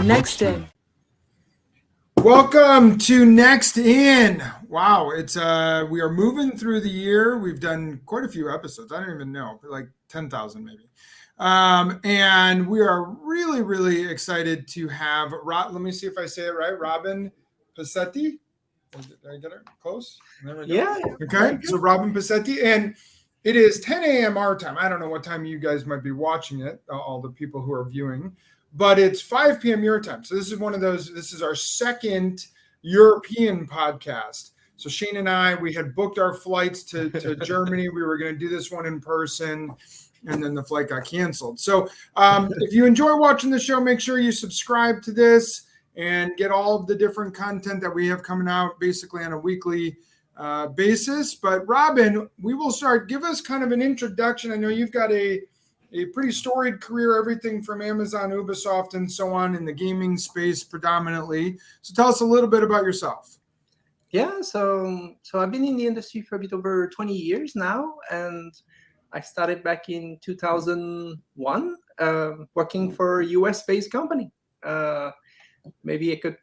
Next In. Welcome to Next In. Wow, it's we are moving through the year. We've done quite a few episodes. I don't even know, like 10,000 maybe. And we are really, really excited to have, let me see if I say it right, Robyn Pacetti. Did I get it close? There we go. Yeah. Okay, so Robyn Pacetti, and it is 10 a.m. our time. I don't know what time you guys might be watching it, all the people who are viewing, but it's 5 p.m. your time. So this is one of those, this is our second European podcast. So Shane and I, we had booked our flights to Germany. We were going to do this one in person, and then the flight got canceled. So if you enjoy watching the show, make sure you subscribe to this and get all of the different content that we have coming out basically on a weekly basis. But Robyn, we will start. Give us kind of an introduction. I know you've got a pretty storied career, everything from Amazon, Ubisoft, and so on in the gaming space predominantly. So tell us a little bit about yourself. Yeah, so I've been in the industry for a bit over 20 years now, and I started back in 2001 working for a US-based company. Maybe I could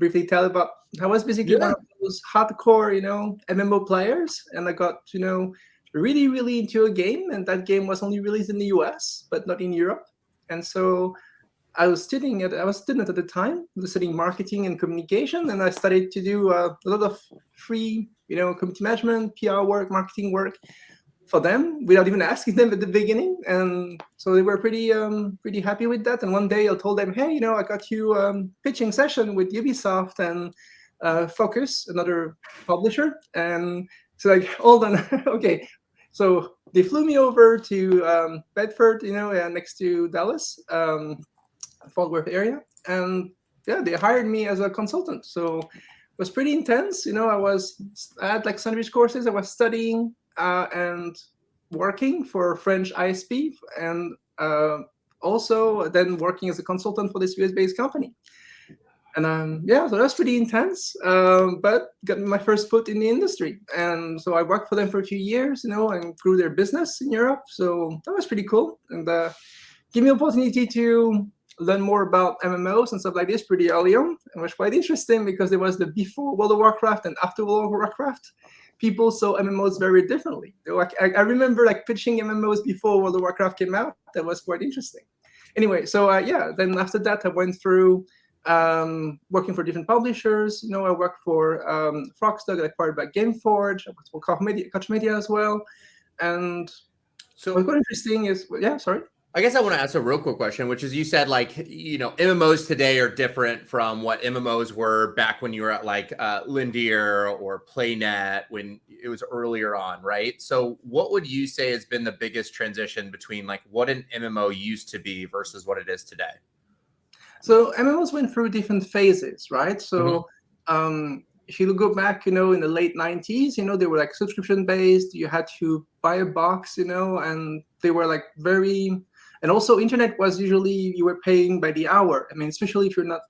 briefly tell about, I was basically one of those hardcore, MMO players, and I got, really, really into a game, and that game was only released in the US, but not in Europe. And so I was a student at the time, studying marketing and communication, and I started to do a lot of free, community management, PR work, marketing work for them without even asking them at the beginning. And so they were pretty happy with that. And one day I told them, hey, I got you a pitching session with Ubisoft and Focus, another publisher. And so like, hold on, okay. So they flew me over to Bedford, next to Dallas, Fort Worth area. And yeah, they hired me as a consultant. So it was pretty intense. I had like sandwich courses. I was studying and working for French ISP, and also then working as a consultant for this US-based company. And so that's pretty intense, but got my first foot in the industry. And so I worked for them for a few years, and grew their business in Europe. So that was pretty cool. And gave me an opportunity to learn more about MMOs and stuff like this pretty early on. It was quite interesting because there was the before World of Warcraft and after World of Warcraft. People saw MMOs very differently. I remember like pitching MMOs before World of Warcraft came out. That was quite interesting. Anyway, so then after that I went through working for different publishers. I worked for Frogstug, acquired by Gameforge. I worked for Koch Media as well. And so what's quite interesting is, sorry. I guess I want to ask a real quick question, which is you said like, MMOs today are different from what MMOs were back when you were at like Lindier or PlayNet when it was earlier on, right? So what would you say has been the biggest transition between like what an MMO used to be versus what it is today? So MMOs went through different phases, right? So if you go back, in the late 90s, they were like subscription based. You had to buy a box, and they were like very... And also internet was usually, you were paying by the hour. I mean, especially if you're not,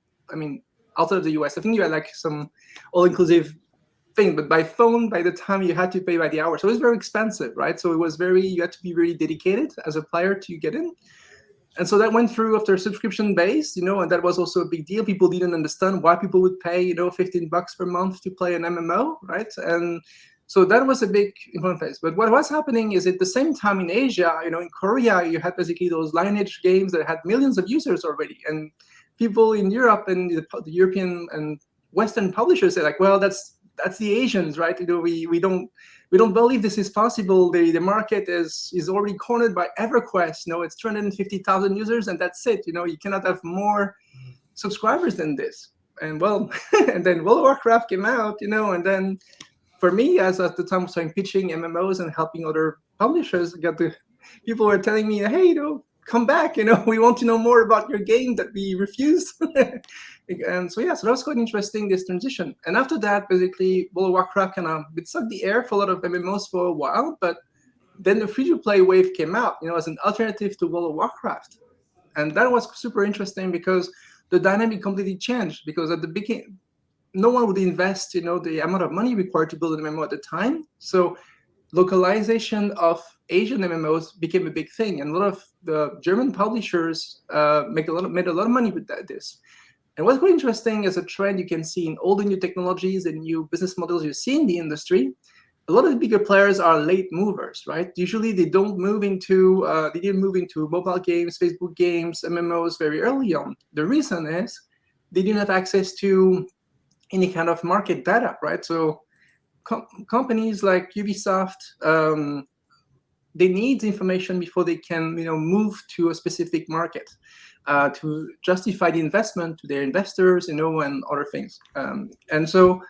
outside of the US, I think you had like some all-inclusive thing, but by phone, by the time you had to pay by the hour. So it was very expensive, right? So it was you had to be really dedicated as a player to get in. And so that went through after subscription-based, and that was also a big deal. People didn't understand why people would pay, $15 per month to play an MMO, right? And so that was a big important phase. But what was happening is at the same time in Asia, in Korea, you had basically those Lineage games that had millions of users already. And people in Europe and the European and Western publishers say like, well, that's the Asians, right? We don't believe this is possible. The market is already cornered by EverQuest. It's 250,000 users and that's it. You cannot have more subscribers than this. And well, and then World of Warcraft came out, and then for me, as at the time I was pitching MMOs and helping other publishers, people were telling me, hey, come back, we want to know more about your game that we refused. And so that was quite interesting, this transition. And after that, basically, World of Warcraft kind of sucked the air for a lot of MMOs for a while, but then the free-to-play wave came out, as an alternative to World of Warcraft. And that was super interesting because the dynamic completely changed, because at the beginning, no one would invest, the amount of money required to build an MMO at the time. So localization of Asian MMOs became a big thing, and a lot of the German publishers made a lot of money with this. And what's really interesting is a trend you can see in all the new technologies and new business models you see in the industry. A lot of the bigger players are late movers, right? Usually they didn't move into mobile games, Facebook games, MMOs very early on. The reason is they didn't have access to any kind of market data, right? So companies like Ubisoft, they need information before they can, move to a specific market to justify the investment to their investors, and other things. And so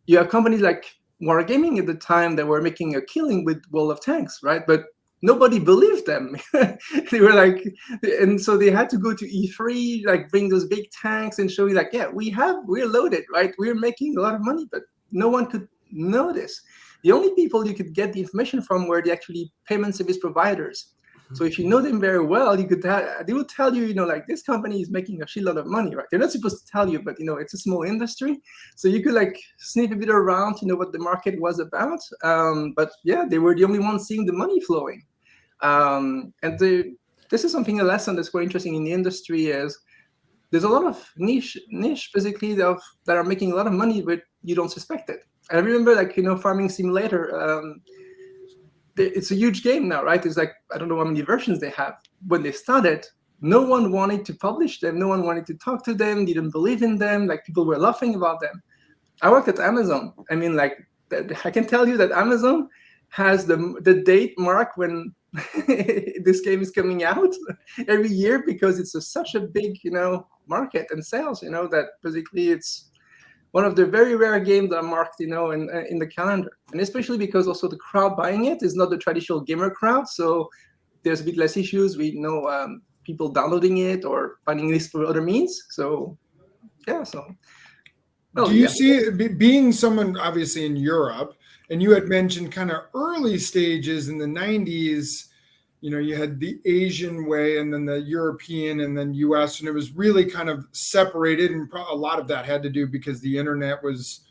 you have companies like Wargaming at the time that were making a killing with World of Tanks, right? But nobody believed them. They were like, and so they had to go to E3, like bring those big tanks and show you like, yeah, we're loaded, right? We're making a lot of money, but no one could know this. The only people you could get the information from were the actually payment service providers. So if you know them very well, they will tell you, like this company is making a shitload of money, right? They're not supposed to tell you, but it's a small industry, so you could like sniff a bit around to know what the market was about. But yeah, they were the only ones seeing the money flowing. This is a lesson that's quite interesting in the industry is there's a lot of niche basically that are making a lot of money, but you don't suspect it. I remember Farming Simulator. It's a huge game now, right? It's like, I don't know how many versions they have. When they started, no one wanted to publish them. No one wanted to talk to them. Didn't believe in them. Like people were laughing about them. I worked at Amazon. I mean, like I can tell you that Amazon has the date mark when this game is coming out every year because it's such a big, market and sales, that basically it's one of the very rare games that are marked, in the calendar. And especially because also the crowd buying it is not the traditional gamer crowd. So there's a bit less issues with, people downloading it or finding this for other means. So, yeah. So, do you see being someone obviously in Europe, and you had mentioned kind of early stages in the 90s, you had the Asian way and then the European and then US, and it was really kind of separated. And a lot of that had to do because the internet was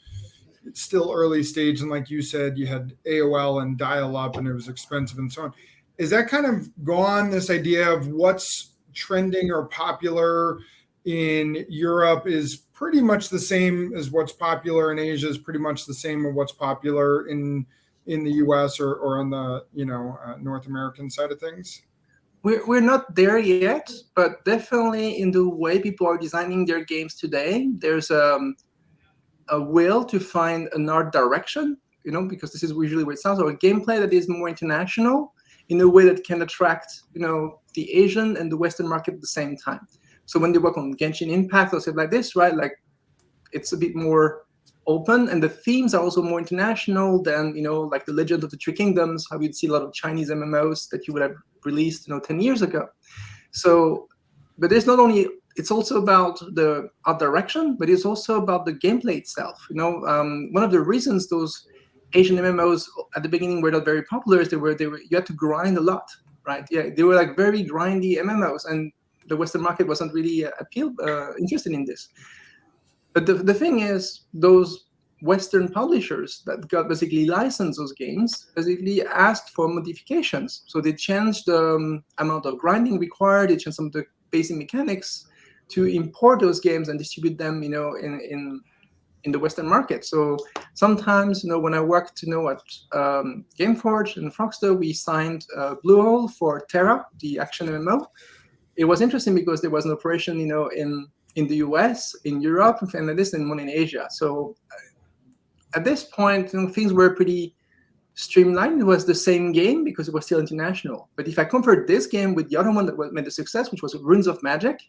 still early stage. And like you said, you had AOL and dial up and it was expensive and so on. Is that kind of gone, this idea of what's trending or popular in Europe is pretty much the same as what's popular in Asia, is pretty much the same as what's popular in the US or on the North American side of things? We're not there yet, but definitely in the way people are designing their games today, there's a will to find an art direction, because this is usually what it sounds like, a gameplay that is more international in a way that can attract, the Asian and the Western market at the same time. So when they work on Genshin Impact or something like this, right, like it's a bit more open, and the themes are also more international than like the Legend of the Three Kingdoms, how you'd see a lot of Chinese MMOs that you would have released 10 years ago. So, but it's also about the art direction, but it's also about the gameplay itself. One of the reasons those Asian MMOs at the beginning were not very popular is you had to grind a lot, right? Yeah, they were like very grindy MMOs, and the Western market wasn't really interested in this. But the thing is, those Western publishers that got basically licensed those games basically asked for modifications. So they changed the amount of grinding required. They changed some of the basic mechanics to import those games and distribute them, in the Western market. So sometimes, when I worked, at Gameforge and Frogster, we signed Bluehole for Terra, the action MMO. It was interesting because there was an operation, in the US, in Europe, and one in Asia. So at this point, things were pretty streamlined. It was the same game because it was still international. But if I compared this game with the other one that made a success, which was Runes of Magic,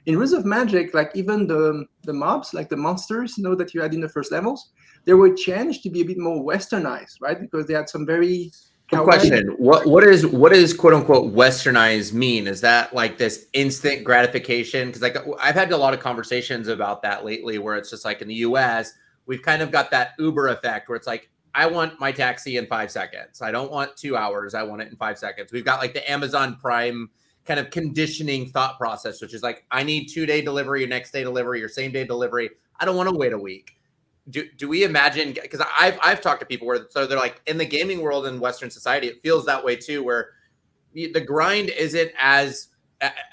in Runes of Magic, like even the mobs, like the monsters, that you had in the first levels, they were changed to be a bit more westernized, right? Because they had some very question. What is quote unquote westernized mean? Is that like this instant gratification? Because like I've had a lot of conversations about that lately, where it's just like in the US, we've kind of got that Uber effect where it's like, I want my taxi in 5 seconds. I don't want 2 hours. I want it in 5 seconds. We've got like the Amazon Prime kind of conditioning thought process, which is like, I need 2-day delivery, or next day delivery, or same day delivery. I don't want to wait a week. Do we imagine, because I've talked to people where, so they're like, in the gaming world in Western society, it feels that way too, where the grind isn't as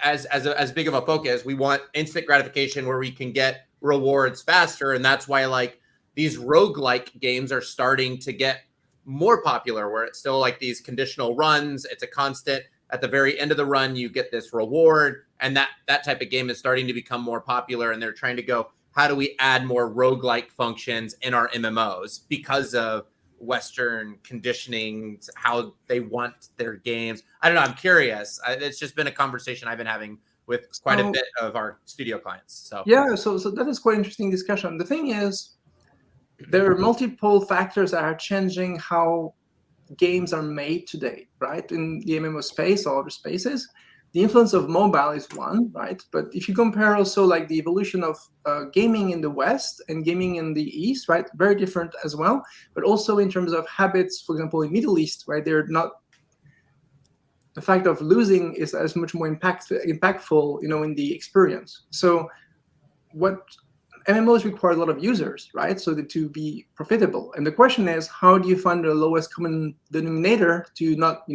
as big of a focus. We want instant gratification where we can get rewards faster, and that's why like these roguelike games are starting to get more popular, where it's still like these conditional runs. It's a constant. At the very end of the run, you get this reward, and that type of game is starting to become more popular. And they're trying to go, how do we add more roguelike functions in our MMOs because of Western conditioning, how they want their games? I don't know. I'm curious. It's just been a conversation I've been having with quite a bit of our studio clients. So yeah, so that is quite interesting discussion. The thing is, there are multiple factors that are changing how games are made today, right? In the MMO space or other spaces. The influence of mobile is one, right? But if you compare also like the evolution of gaming in the West and gaming in the East, right? Very different as well. But also in terms of habits, for example, in Middle East, right? They're not, the fact of losing is as much more impactful, in the experience. So what MMOs require a lot of users, right? So that to be profitable. And the question is, how do you find the lowest common denominator to not,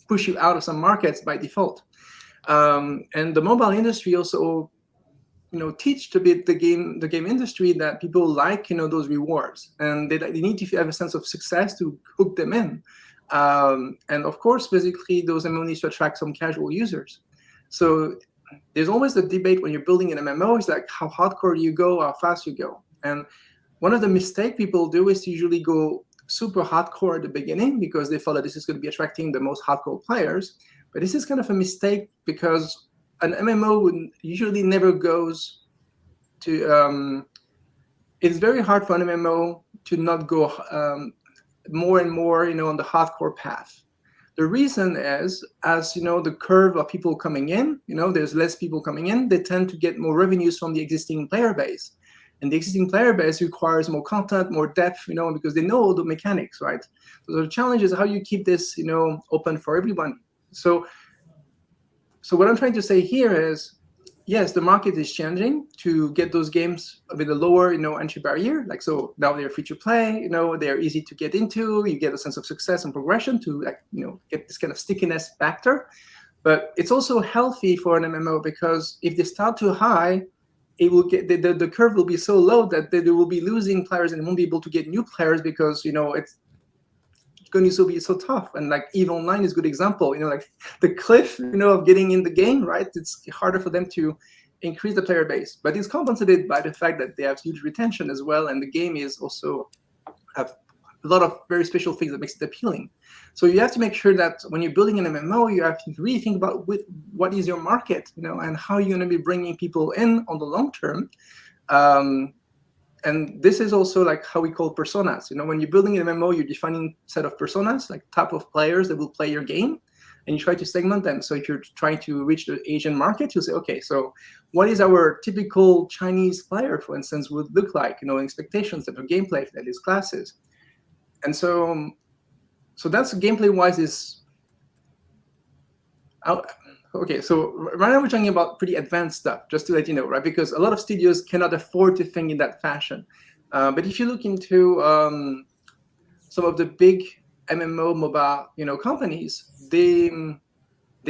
push you out of some markets by default? And the mobile industry also, teach a bit the game industry that people like, those rewards, and they need to have a sense of success to hook them in. And of course, basically, those MMOs need to attract some casual users. So there's always a debate when you're building an MMO. It's like how hardcore you go, how fast you go. And one of the mistakes people do is to usually go super hardcore at the beginning because they feel that this is going to be attracting the most hardcore players. But this is kind of a mistake because an MMO usually never goes to. It's very hard for an MMO to not go more and more, on the hardcore path. The reason is, as the curve of people coming in, there's less people coming in, they tend to get more revenues from the existing player base. And the existing player base requires more content, more depth, because they know all the mechanics, right? So the challenge is how you keep this, open for everyone. So what I'm trying to say here is, yes, the market is changing to get those games with a lower, entry barrier. Like, so now they're free to play, they're easy to get into. You get a sense of success and progression to, like, get this kind of stickiness factor. But it's also healthy for an MMO because if they start too high, it will get the curve will be so low that they will be losing players and won't be able to get new players because it's going to be so tough. And like EVE Online is a good example, like the cliff, of getting in the game, right? It's harder for them to increase the player base, but it's compensated by the fact that they have huge retention as well. And the game is also have a lot of very special things that makes it appealing. So you have to make sure that when you're building an MMO, you have to really think about what is your market, and how you're going to be bringing people in on the long term. And this is also like how we call personas. When you're building an MMO, you're defining a set of personas, like type of players that will play your game, and you try to segment them. So if you're trying to reach the Asian market, you'll say, okay, so what is our typical Chinese player, for instance, would look like, expectations of gameplay that is classes. And so that's gameplay-wise is... Okay, so right now we're talking about pretty advanced stuff, just to let you know, right? Because a lot of studios cannot afford to think in that fashion. But if you look into some of the big MMO mobile, companies, they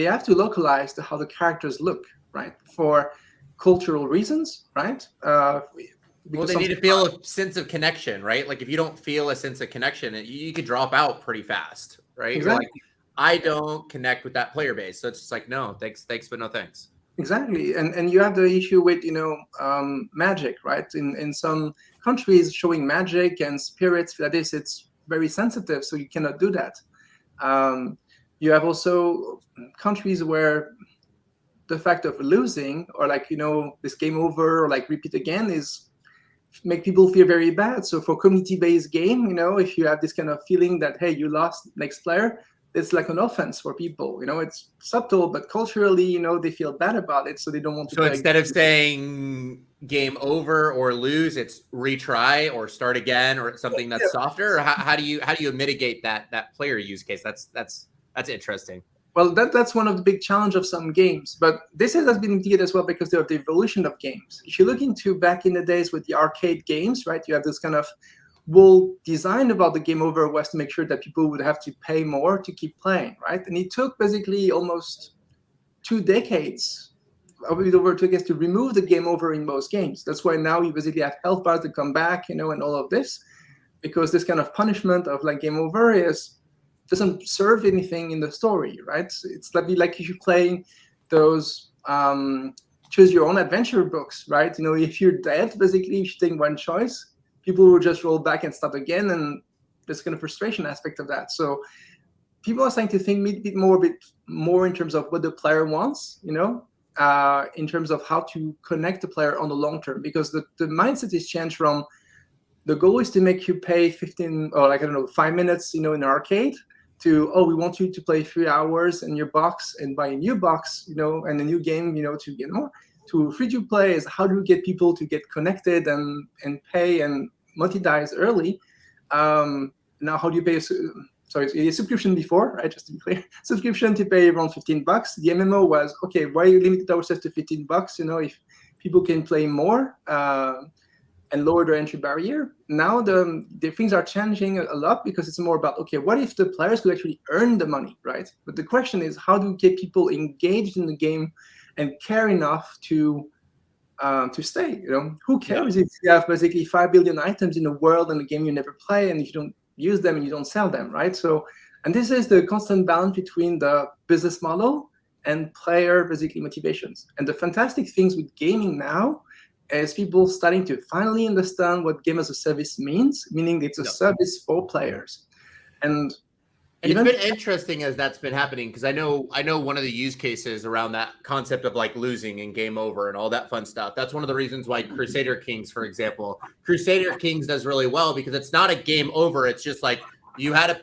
have to localize how the characters look, right? For cultural reasons, right? Well, they need to feel a sense of connection, right? Like if you don't feel a sense of connection, you could drop out pretty fast, right? Exactly. Like, I don't connect with that player base. So it's just like, no, thanks, but no thanks. Exactly. And you have the issue with, magic, right? In some countries, showing magic and spirits, that is, it's very sensitive, so you cannot do that. You have also countries where the fact of losing or like, this game over or like repeat again is make people feel very bad. So for community-based game, if you have this kind of feeling that, hey, you lost next player, it's like an offense for people. It's subtle, but culturally, they feel bad about it, so they don't want to. So instead of saying game over or lose, it's retry or start again or something that's softer. Or how do you mitigate that player use case? That's interesting. Well, that's one of the big challenge of some games, but this has been mitigated as well because of the evolution of games. If you look into back in the days with the arcade games, right, you have this kind of whole design about the game over was to make sure that people would have to pay more to keep playing, right? And it took basically almost 2 decades, a bit over 2 decades, to remove the game over in most games. That's why now you basically have health bars that come back, and all of this, because this kind of punishment of like game over doesn't serve anything in the story, right? It's like if you play those choose your own adventure books, right? If you're dead, basically, if you take one choice, people will just roll back and start again, and there's kind of frustration aspect of that. So people are starting to think a bit more in terms of what the player wants, in terms of how to connect the player on the long term, because the mindset is changed from the goal is to make you pay 15 or 5 minutes, in an arcade, to, we want you to play 3 hours in your box and buy a new box, and a new game, to get more. To free to play is how do we get people to get connected and pay and monetize early. Now, how do you pay? Sorry, a subscription before, right? Just to be clear, subscription to pay around $15. The MMO was, okay, why you limited ourselves to $15? If people can play more and lower their entry barrier. Now the things are changing a lot, because it's more about, okay, what if the players could actually earn the money, right? But the question is, how do we get people engaged in the game and care enough to stay? Who cares if you have basically 5 billion items in the world and a game you never play, and if you don't use them and you don't sell them, right? So, and this is the constant balance between the business model and player basically motivations. And the fantastic things with gaming now is people starting to finally understand what game as a service means, meaning it's a service for players. And it's been interesting as that's been happening, because I know one of the use cases around that concept of like losing and game over and all that fun stuff. That's one of the reasons why Crusader Kings, for example, Crusader Kings does really well, because it's not a game over. It's just like you had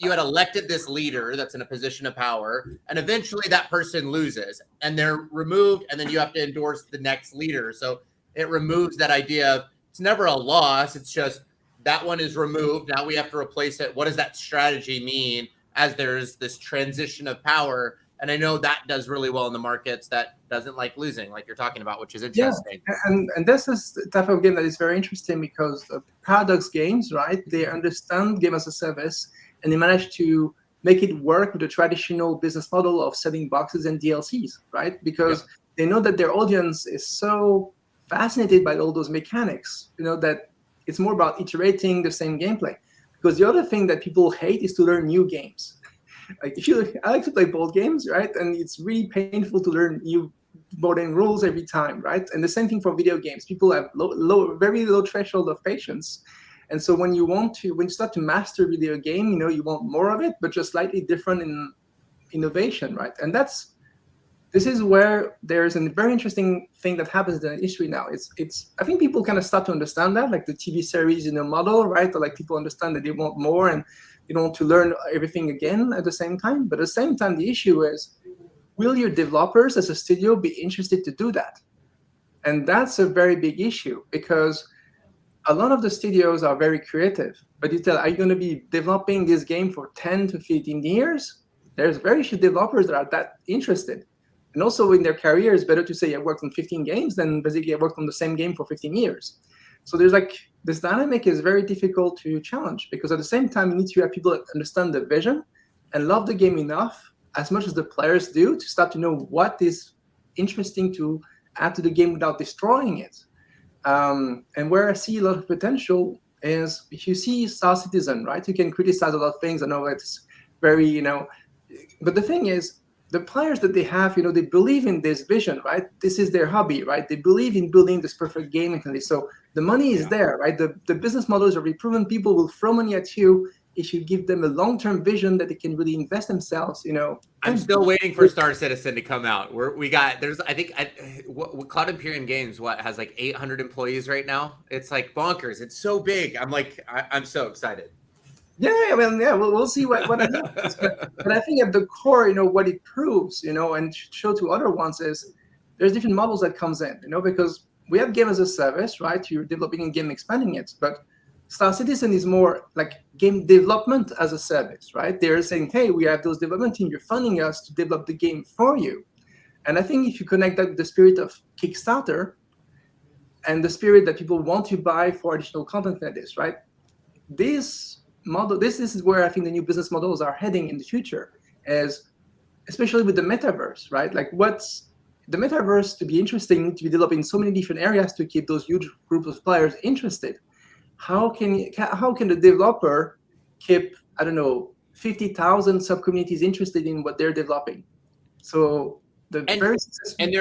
elected this leader that's in a position of power, and eventually that person loses and they're removed, and then you have to endorse the next leader. So it removes that idea of it's never a loss. It's just that one is removed. Now we have to replace it. What does that strategy mean as there's this transition of power? And I know that does really well in the markets that doesn't like losing, like you're talking about, which is interesting. Yeah, and this is the type of game that is very interesting, because the Paradox games, right, they understand game as a service, and they manage to make it work with the traditional business model of selling boxes and DLCs, right? Because they know that their audience is so fascinated by all those mechanics, that it's more about iterating the same gameplay. Because the other thing that people hate is to learn new games. Like I like to play board games, right? And it's really painful to learn new board game rules every time, right? And the same thing for video games. People have very low threshold of patience. And so when you start to master a video game, you want more of it, but just slightly different in innovation, right? And this is where there's a very interesting thing that happens in the industry now. I think people kind of start to understand that, like the TV series model, right? Or like people understand that they want more and they don't want to learn everything again at the same time. But at the same time, the issue is, will your developers as a studio be interested to do that? And that's a very big issue, because a lot of the studios are very creative. But you tell, are you going to be developing this game for 10 to 15 years? There's very few developers that are that interested. And also in their career, it's better to say I worked on 15 games than basically I worked on the same game for 15 years. So there's this dynamic is very difficult to challenge, because at the same time, you need to have people that understand the vision and love the game enough, as much as the players do, to start to know what is interesting to add to the game without destroying it. And where I see a lot of potential is, if you see Star Citizen, right? You can criticize a lot of things. I know it's very, but the thing is, the players that they have, they believe in this vision, right? This is their hobby, right? They believe in building this perfect game. So the money is there, right? The business models are proven. People will throw money at you if you give them a long-term vision that they can really invest themselves, I'm still waiting for Star Citizen to come out. Cloud Imperium Games, has like 800 employees right now? It's like bonkers. It's so big. I'm so excited. Yeah, we'll see what happens. But I think at the core, what it proves, and show to other ones is there's different models that comes in, because we have game as a service, right? You're developing a game, expanding it, but Star Citizen is more like game development as a service, right? They're saying, hey, we have those development team, you're funding us to develop the game for you. And I think if you connect that with the spirit of Kickstarter and the spirit that people want to buy for additional content like this, right? This is where I think the new business models are heading in the future. As especially with the metaverse, right? Like what's the metaverse to be interesting, to be developed in so many different areas to keep those huge groups of players interested. How can the developer keep, I don't know, 50,000 sub-communities interested in what they're developing? So and there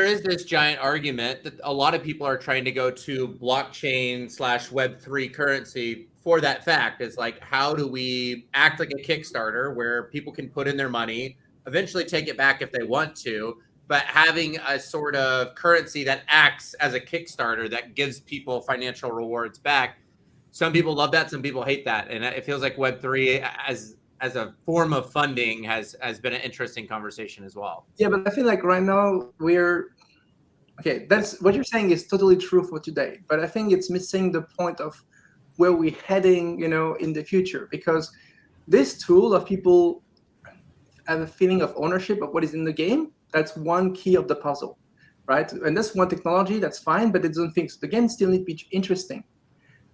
is this giant argument that a lot of people are trying to go to blockchain / Web3 currency for that fact. Is like, how do we act like a Kickstarter where people can put in their money, eventually take it back if they want to, but having a sort of currency that acts as a Kickstarter that gives people financial rewards back. Some people love that, some people hate that, and it feels like Web3 as a form of funding has been an interesting conversation as well. Yeah, but I feel like right now that's what you're saying is totally true for today. But I think it's missing the point of where we're heading, in the future, because this tool of people have a feeling of ownership of what is in the game. That's one key of the puzzle, right? And that's one technology, that's fine, but it doesn't fix the game. Still need to be interesting.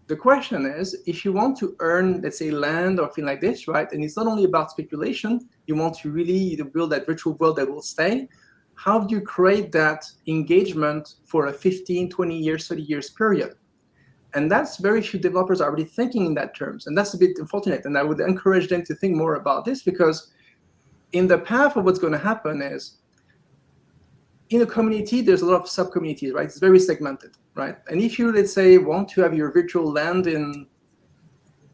The question is, if you want to earn, let's say, land or thing like this, right? And it's not only about speculation, you want to really build that virtual world that will stay. How do you create that engagement for a 15, 20 years, 30 years period? And that's very few developers are already thinking in that terms. And that's a bit unfortunate. And I would encourage them to think more about this, because in the path of what's going to happen is, in a community, there's a lot of sub-communities, right? It's very segmented, right? And if you, let's say, want to have your virtual land in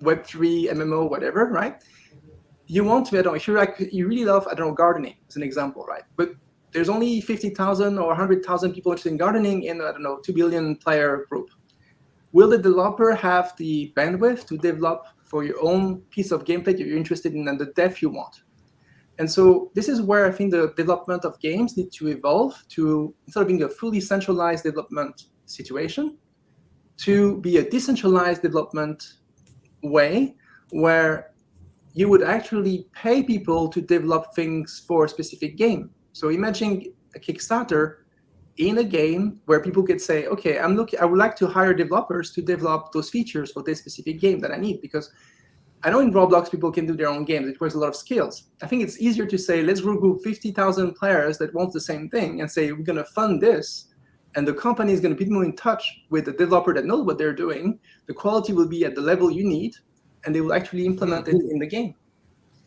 Web3, MMO, whatever, right? You want to, I don't know, if you really love, I don't know, gardening, as an example, right? But there's only 50,000 or 100,000 people interested in gardening in, I don't know, 2 billion player group. Will the developer have the bandwidth to develop for your own piece of gameplay that you're interested in and the depth you want? And so this is where I think the development of games need to evolve to, instead of being a fully centralized development situation, to be a decentralized development way where you would actually pay people to develop things for a specific game. So imagine a Kickstarter in a game where people could say, okay, I would like to hire developers to develop those features for this specific game that I need, because I know in Roblox people can do their own games. It requires a lot of skills. I think it's easier to say, let's group 50,000 players that want the same thing and say, we're going to fund this. And the company is going to be more in touch with the developer that knows what they're doing. The quality will be at the level you need, and they will actually implement it in the game.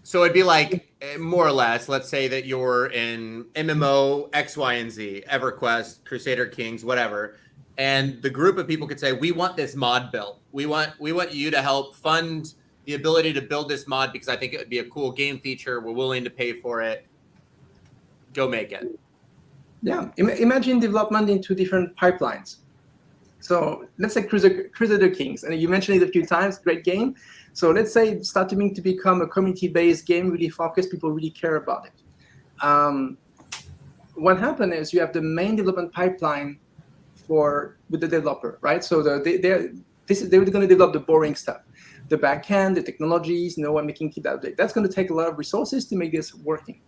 So it'd be like, more or less, let's say that you're in MMO X, Y, and Z, EverQuest, Crusader Kings, whatever. And the group of people could say, we want this mod built. We want you to help fund the ability to build this mod because I think it would be a cool game feature. We're willing to pay for it. Go make it. Yeah, imagine development into different pipelines. So let's say Crusader Kings, and you mentioned it a few times, great game. So let's say it's starting to become a community-based game, really focused, people really care about it. What happened is you have the main development pipeline with the developer, right? So they're going to develop the boring stuff. The backend, the technologies, and making key update. That's going to take a lot of resources to make this working.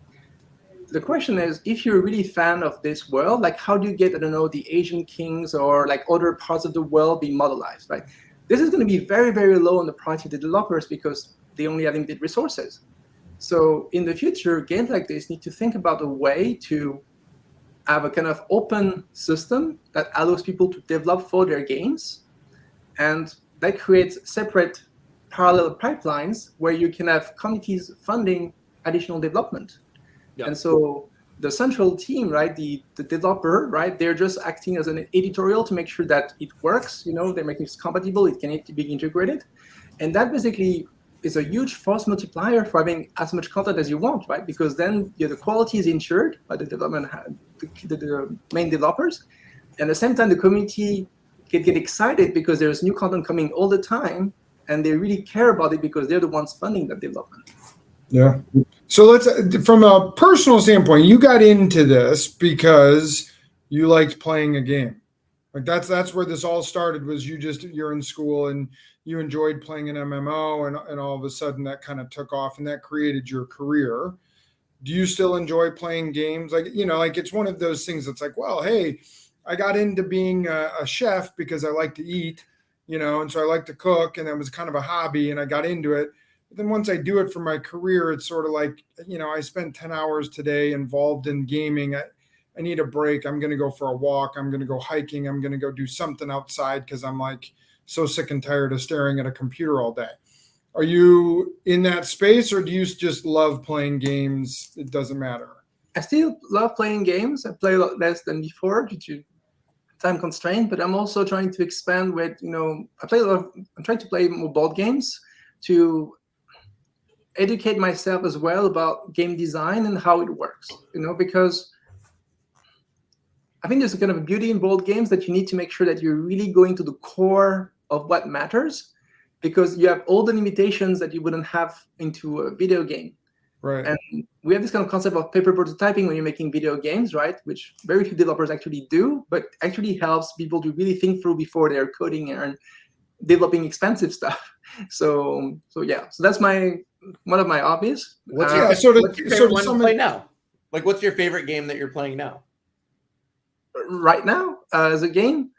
The question is, if you're really a fan of this world, like how do you get, I don't know, the Asian kings or like other parts of the world being modelized, right? This is going to be very, very low on the priority of the developers because they only have limited resources. So in the future, games like this need to think about a way to have a kind of open system that allows people to develop for their games, and that creates separate parallel pipelines where you can have communities funding additional development. Yep. And so the central team, right, the developer, right, they're just acting as an editorial to make sure that it works, they're making it compatible, it can be integrated. And that basically is a huge force multiplier for having as much content as you want, right? Because then the quality is ensured by the development, the main developers. And at the same time, the community can get excited because there's new content coming all the time, and they really care about it because they're the ones funding that development. Yeah. So let's, from a personal standpoint, you got into this because you liked playing a game. Like that's where this all started, was you're in school and you enjoyed playing an MMO, and all of a sudden that kind of took off and that created your career. Do you still enjoy playing games? Like, like it's one of those things that's like, well, hey, I got into being a chef because I like to eat, and so I like to cook, and that was kind of a hobby and I got into it. But then once I do it for my career, it's sort of like, I spent 10 hours today involved in gaming. I need a break. I'm going to go for a walk. I'm going to go hiking. I'm going to go do something outside because I'm like so sick and tired of staring at a computer all day. Are you in that space, or do you just love playing games? It doesn't matter. I still love playing games. I play a lot less than before due to time constraint, but I'm also trying to expand with, I'm trying to play more board games to educate myself as well about game design and how it works, because I think there's a kind of a beauty in board games that you need to make sure that you're really going to the core of what matters, because you have all the limitations that you wouldn't have into a video game. Right. And we have this kind of concept of paper prototyping when you're making video games, right? Which very few developers actually do, but actually helps people to really think through before they're coding and developing expensive stuff. So yeah, so that's one of my hobbies. What's your favorite one to play now? Like, what's your favorite game that you're playing now? Right now, as a game,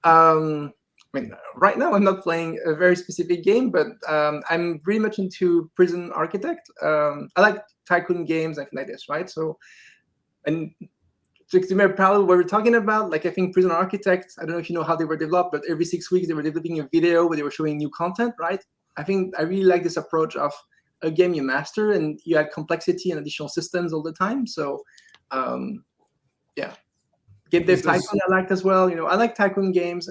right now I'm not playing a very specific game, but I'm pretty much into Prison Architect. I like tycoon games, like this, right? So, and to be proud of what we're talking about, like I think Prison Architect, I don't know if you know how they were developed, but every 6 weeks they were developing a video where they were showing new content, right? I think I really like this approach of a game you master and you add complexity and additional systems all the time. So, yeah. Game Dev Tycoon I liked as well. I like tycoon games.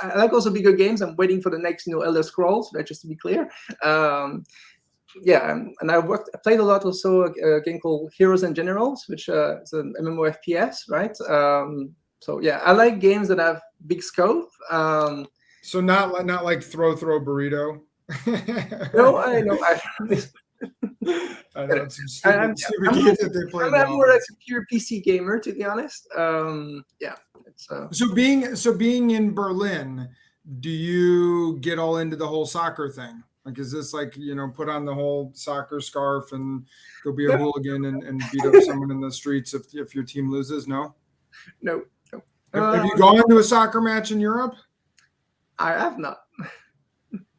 I like also bigger games. I'm waiting for the next, Elder Scrolls, right, just to be clear. Yeah, and I played a lot also a game called Heroes and Generals, which is an MMO FPS, right? So yeah, I like games that have big scope. So not like throw burrito. No, I know. I know it's some stupid games that they play. I'm more like a pure PC gamer, to be honest. Yeah. So being in Berlin, do you get all into the whole soccer thing? Like, is this like, put on the whole soccer scarf and go be a hooligan and beat up someone in the streets if your team loses? No. Have you gone to a soccer match in Europe? I have not.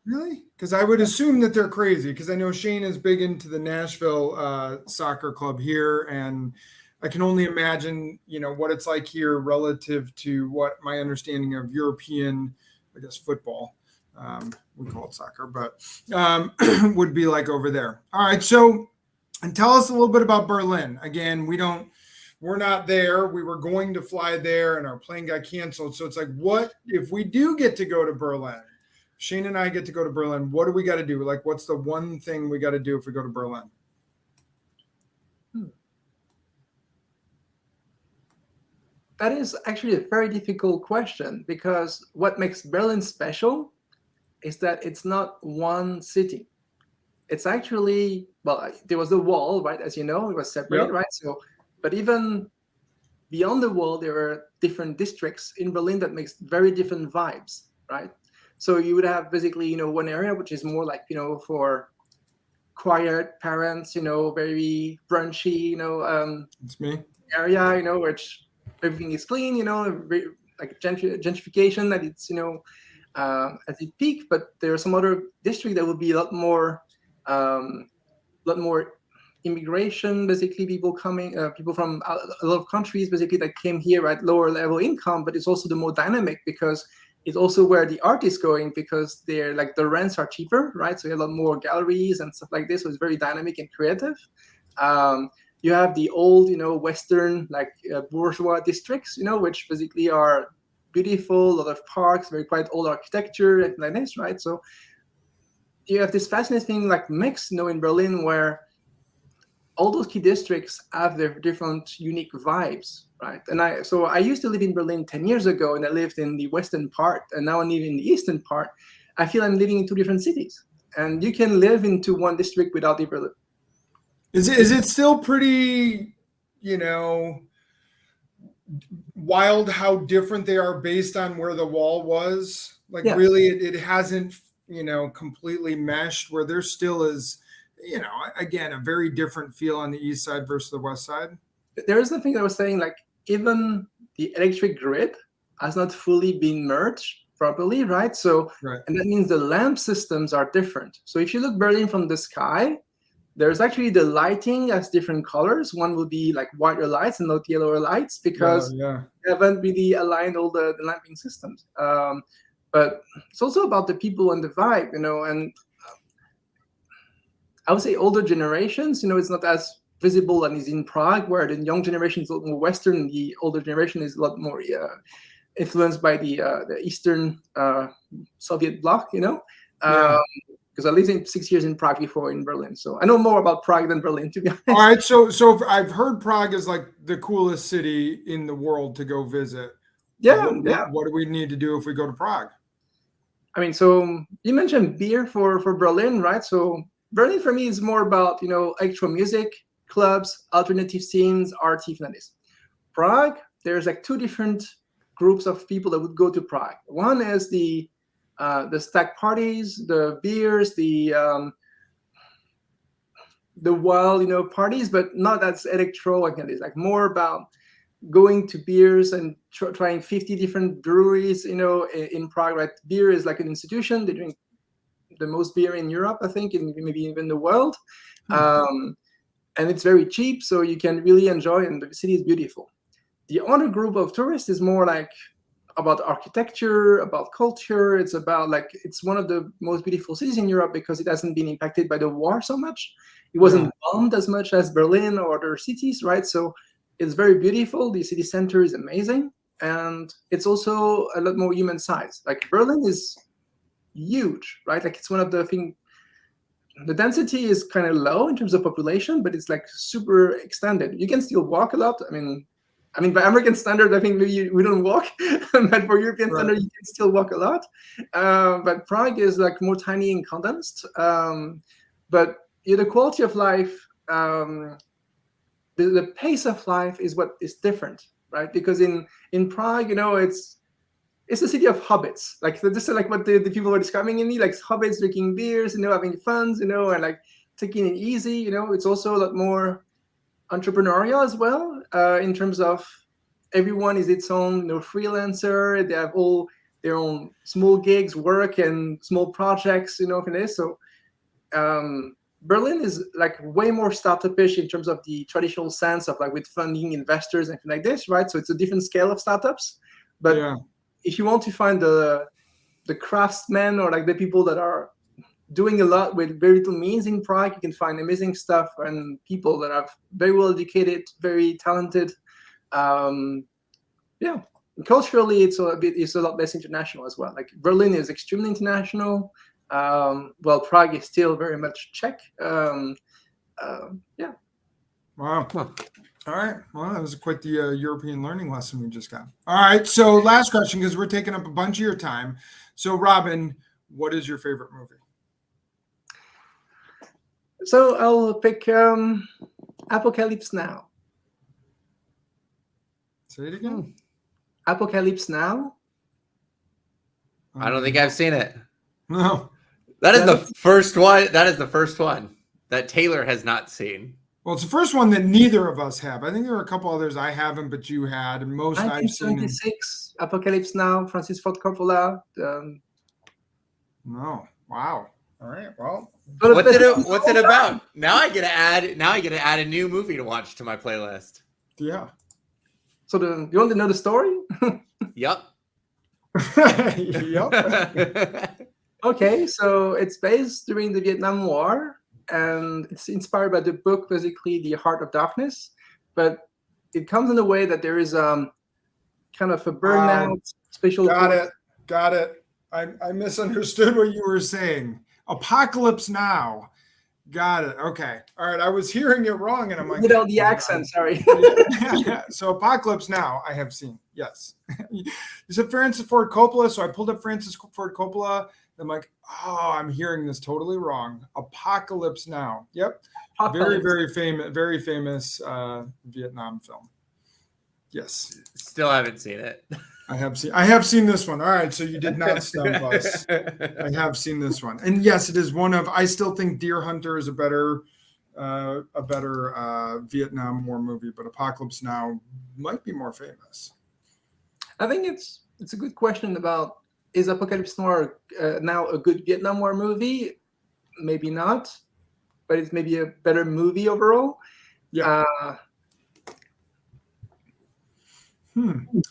Really? Because I would assume that they're crazy, because I know Shane is big into the Nashville soccer club here, and I can only imagine, what it's like here relative to what my understanding of European, I guess, football, we call it soccer, but would be like over there. All right. So, and tell us a little bit about Berlin. Again, we're not there. We were going to fly there and our plane got canceled. So it's like, what if we do get to go to Berlin? Shane and I get to go to Berlin. What do we got to do? Like, what's the one thing we got to do if we go to Berlin? That is actually a very difficult question, because what makes Berlin special is that it's not one city. It's actually, well, there was the wall, right? As you know, it was separated, Yep. right? So, but even beyond the wall, there are different districts in Berlin that makes very different vibes, right? So you would have basically, one area which is more like, for quiet parents, very brunchy, It's me. area, which everything is clean, like gentrification that it's, at its peak. But there are some other district that would be a lot more immigration, basically people coming, people from a lot of countries basically that came here at lower level income. But it's also the more dynamic, because it's also where the art is going, because they're like the rents are cheaper, right? So you have a lot more galleries and stuff like this. So it's very dynamic and creative. You have the old, Western, like bourgeois districts, which basically are beautiful, a lot of parks, very quite old architecture and like this, right? So you have this fascinating like mix, in Berlin, where all those key districts have their different unique vibes, right? And I used to live in Berlin 10 years ago, and I lived in the western part, and now I live in the eastern part. I feel I'm living in two different cities, and you can live into one district without the Berlin. Is it still pretty, wild how different they are based on where the wall was? Like, yeah. Really, it hasn't, completely meshed, where there still is, again, a very different feel on the east side versus the west side. There is the thing I was saying, like, even the electric grid has not fully been merged properly, right? So, Right. and that means the lamp systems are different. So if you look Berlin from the sky, there's actually the lighting has different colors. One will be like whiter lights and not yellower lights because Yeah. they haven't really aligned all the lamping systems. But it's also about the people and the vibe, you know, and I would say older generations, you know, it's not as visible and is in Prague, where the young generation is a lot more Western. The older generation is a lot more influenced by the Eastern Soviet bloc, you know. Because I lived 6 years in Prague before in Berlin, so I know more about Prague than Berlin, to be honest. All right, so I've heard Prague is like the coolest city in the world to go visit. Yeah. What do we need to do if we go to Prague? I mean, so you mentioned beer for Berlin, right? So Berlin for me is more about, you know, electro music, clubs, alternative scenes, art, even like this. Prague, there's like two different groups of people that would go to Prague. One is the stag parties, the beers, the wild, you know, parties, but not as electro like that. It's like more about going to beers and trying 50 different breweries, you know, in Prague. Right, beer is like an institution. They drink the most beer in Europe, I think, and maybe even the world. And it's very cheap, so you can really enjoy, and the city is beautiful. The other group of tourists is more like about architecture, about culture. It's about like, it's one of the most beautiful cities in Europe because it hasn't been impacted by the war so much. It wasn't bombed as much as Berlin or other cities, right? So it's very beautiful. The city center is amazing. And it's also a lot more human size. Like Berlin is huge, right? Like it's one of the things, the density is kind of low in terms of population, but it's like super extended. You can still walk a lot. I mean, by American standard, I think maybe we don't walk, but for European standard, you can still walk a lot. But Prague is like more tiny and condensed. But the quality of life, the pace of life is what is different, right? Because in Prague, you know, it's a city of hobbits. Like this is like what the people were describing in me, like hobbits drinking beers, you know, having fun, you know, and like taking it easy. You know, it's also a lot more entrepreneurial as well, in terms of everyone is its own, you know, freelancer. They have all their own small gigs, work, and small projects, you know, for this. So Berlin is like way more startup-ish in terms of the traditional sense of like with funding investors and things like this, right? So it's a different scale of startups. But if you want to find the craftsmen or like the people that are doing a lot with very little means in Prague, you can find amazing stuff and people that are very well educated, very talented. Culturally, it's a lot less international as well. Like Berlin is extremely international. Well, Prague is still very much Czech. Wow. All right. Well, that was quite the European learning lesson we just got. All right. So last question, because we're taking up a bunch of your time. So Robyn, what is your favorite movie? So I'll pick Apocalypse Now. Say it again. Apocalypse Now. I don't think I've seen it. No. That is the first one. That is the first one that Taylor has not seen. Well, it's the first one that neither of us have. I think there are a couple others I haven't, but you had, and most I've seen. 1976, Apocalypse Now, Francis Ford Coppola. No. Wow. All right. Well, what's it about? Now I get to add a new movie to watch to my playlist. Yeah. So you want to know the story? Yep. Yep. Okay, so it's based during the Vietnam War, and it's inspired by the book, basically, The Heart of Darkness. But it comes in a way that there is kind of a burnout special. Got it. I misunderstood what you were saying. Apocalypse Now. Got it. Okay. All right. I was hearing it wrong, and I'm like, without the accent. Sorry. Yeah. So Apocalypse Now, I have seen. Yes. You said Francis Ford Coppola, so I pulled up Francis Ford Coppola. I'm like, oh, I'm hearing this totally wrong. Apocalypse Now. Yep. Apocalypse. Very famous Vietnam film. Yes. Still haven't seen it. I have seen this one. All right, so you did not stump us. I have seen this one, and yes, it is one of. I still think Deer Hunter is a better Vietnam War movie, but Apocalypse Now might be more famous. I think it's a good question about is Apocalypse Noir now a good Vietnam War movie? Maybe not, but it's maybe a better movie overall. Yeah.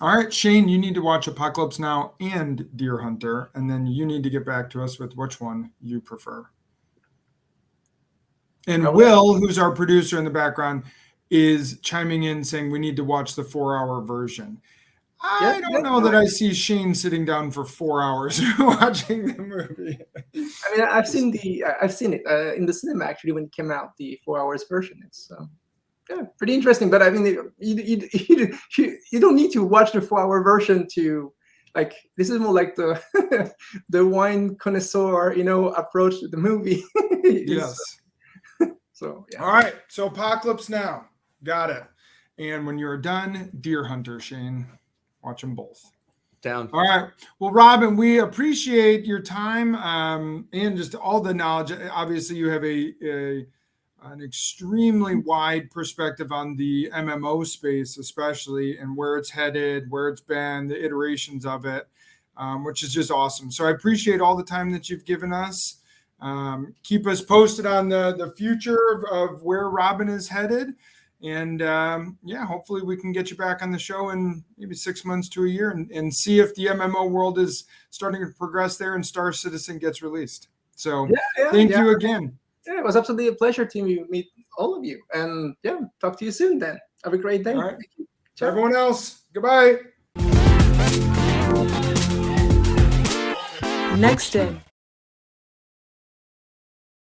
All right, Shane, you need to watch Apocalypse Now and Deer Hunter, and then you need to get back to us with which one you prefer. And Will, who's our producer in the background, is chiming in saying we need to watch the 4-hour version. I don't know that I see Shane sitting down for 4 hours watching the movie. I mean, I've seen it in the cinema actually when it came out, the 4 hours version. It's pretty interesting. But I mean, you don't need to watch the 4-hour version to like. This is more like the the wine connoisseur, approach to the movie. Yes. So yeah. All right. So Apocalypse Now, got it. And when you're done, Deer Hunter, Shane. Watch them both. Down. All right. Well, Robyn, we appreciate your time and just all the knowledge. Obviously, you have an extremely wide perspective on the MMO space, especially, and where it's headed, where it's been, the iterations of it, which is just awesome. So I appreciate all the time that you've given us. Keep us posted on the future of where Robyn is headed. And hopefully we can get you back on the show in maybe 6 months to a year and see if the MMO world is starting to progress there and Star Citizen gets released. So thank you again. Yeah, it was absolutely a pleasure to meet all of you. And talk to you soon then. Have a great day. All right. To everyone else, goodbye. Next in.